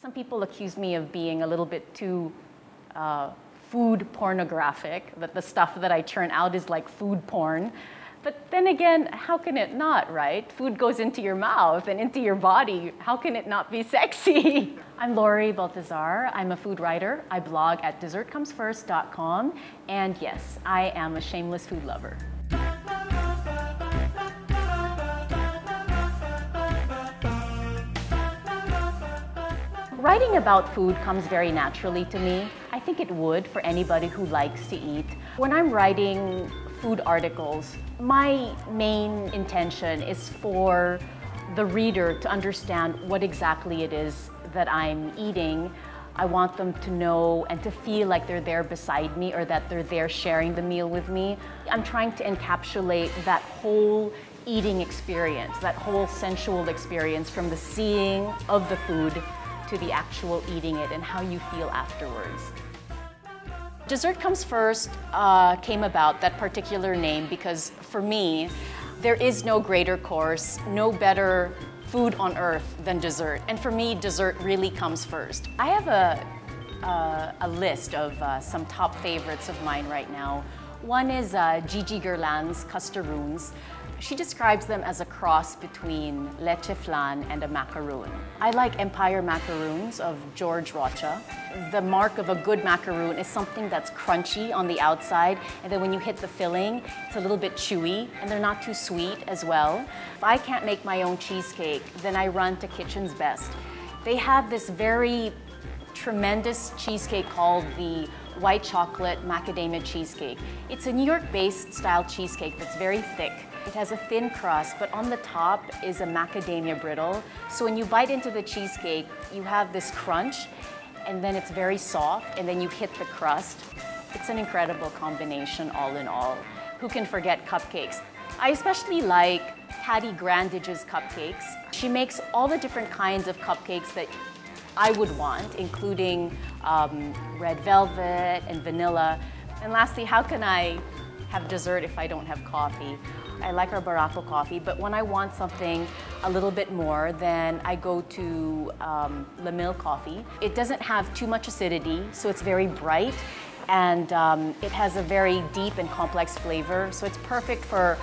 Some people accuse me of being a little bit too food pornographic, that the stuff that I churn out is like food porn. But then again, how can it not, right? Food goes into your mouth and into your body. How can it not be sexy? I'm Lori Baltazar. I'm a food writer. I blog at dessertcomesfirst.com. And yes, I am a shameless food lover. Writing about food comes very naturally to me. I think it would for anybody who likes to eat. When I'm writing food articles, my main intention is for the reader to understand what exactly it is that I'm eating. I want them to know and to feel like they're there beside me or that they're there sharing the meal with me. I'm trying to encapsulate that whole eating experience, that whole sensual experience from the seeing of the food to the actual eating it and how you feel afterwards. Dessert Comes First came about, that particular name, because for me, there is no greater course, no better food on earth than dessert. And for me, dessert really comes first. I have a list of some top favorites of mine right now. One is Gigi Gerland's Custaroons. She describes them as a cross between leche flan and a macaroon. I like Empire macaroons of George Rocha. The mark of a good macaroon is something that's crunchy on the outside, and then when you hit the filling, it's a little bit chewy, and they're not too sweet as well. If I can't make my own cheesecake, then I run to Kitchen's Best. They have this very tremendous cheesecake called the white chocolate macadamia cheesecake. It's a New York-based style cheesecake that's very thick. It has a thin crust, but on the top is a macadamia brittle. So when you bite into the cheesecake, you have this crunch, and then it's very soft, and then you hit the crust. It's an incredible combination all in all. Who can forget cupcakes? I especially like Patty Grandage's cupcakes. She makes all the different kinds of cupcakes that I would want, including red velvet and vanilla. And lastly, how can I have dessert if I don't have coffee? I like our Barako coffee, but when I want something a little bit more, then I go to La Mille coffee. It doesn't have too much acidity, so it's very bright, and it has a very deep and complex flavor, so it's perfect for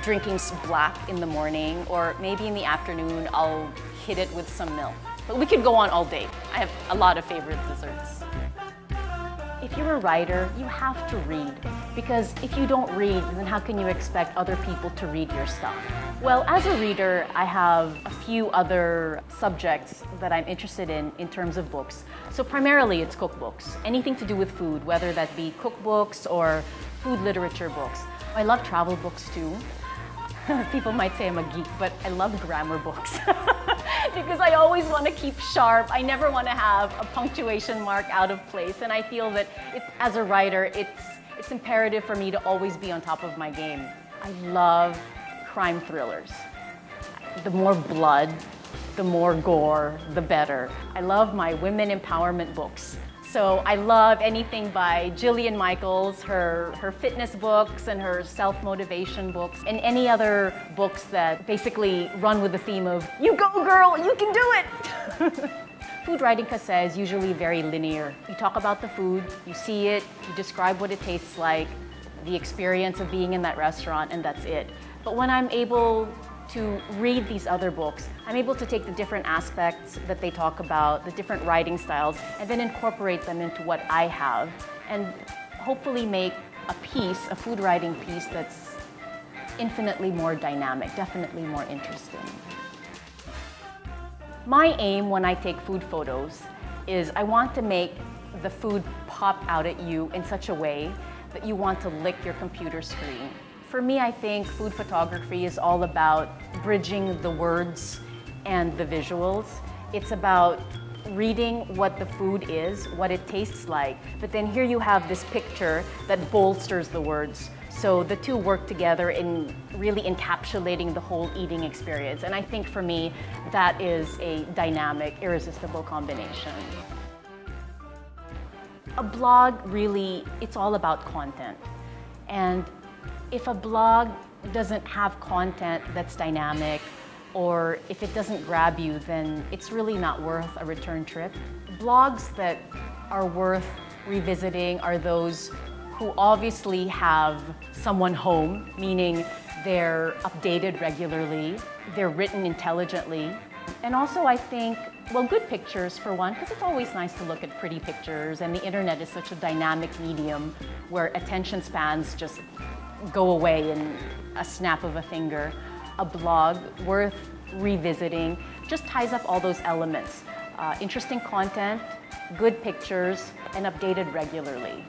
drinking black in the morning, or maybe in the afternoon I'll hit it with some milk. But we could go on all day. I have a lot of favorite desserts. If you're a writer, you have to read, because if you don't read, then how can you expect other people to read your stuff? Well, as a reader, I have a few other subjects that I'm interested in terms of books. So primarily it's cookbooks, anything to do with food, whether that be cookbooks or food literature books. I love travel books too. People might say I'm a geek, but I love grammar books because I always want to keep sharp. I never want to have a punctuation mark out of place, and I feel that as a writer, it's imperative for me to always be on top of my game. I love crime thrillers. The more blood, the more gore, the better. I love my women empowerment books. So I love anything by Jillian Michaels, her fitness books and her self-motivation books, and any other books that basically run with the theme of, you go girl, you can do it! Food writing cassette is usually very linear. You talk about the food, you see it, you describe what it tastes like, the experience of being in that restaurant, and that's it. But when I'm able to read these other books, I'm able to take the different aspects that they talk about, the different writing styles, and then incorporate them into what I have, and hopefully make a piece, a food writing piece, that's infinitely more dynamic, definitely more interesting. My aim when I take food photos is I want to make the food pop out at you in such a way that you want to lick your computer screen. For me, I think food photography is all about bridging the words and the visuals. It's about reading what the food is, what it tastes like, but then here you have this picture that bolsters the words. So the two work together in really encapsulating the whole eating experience. And I think for me, that is a dynamic, irresistible combination. A blog really, it's all about content. And if a blog doesn't have content that's dynamic, or if it doesn't grab you, then it's really not worth a return trip. Blogs that are worth revisiting are those who obviously have someone home, meaning they're updated regularly, they're written intelligently, and also I think, well, good pictures for one, because it's always nice to look at pretty pictures, and the internet is such a dynamic medium where attention spans just go away in a snap of a finger. A blog worth revisiting just ties up all those elements. Interesting content, good pictures, and updated regularly.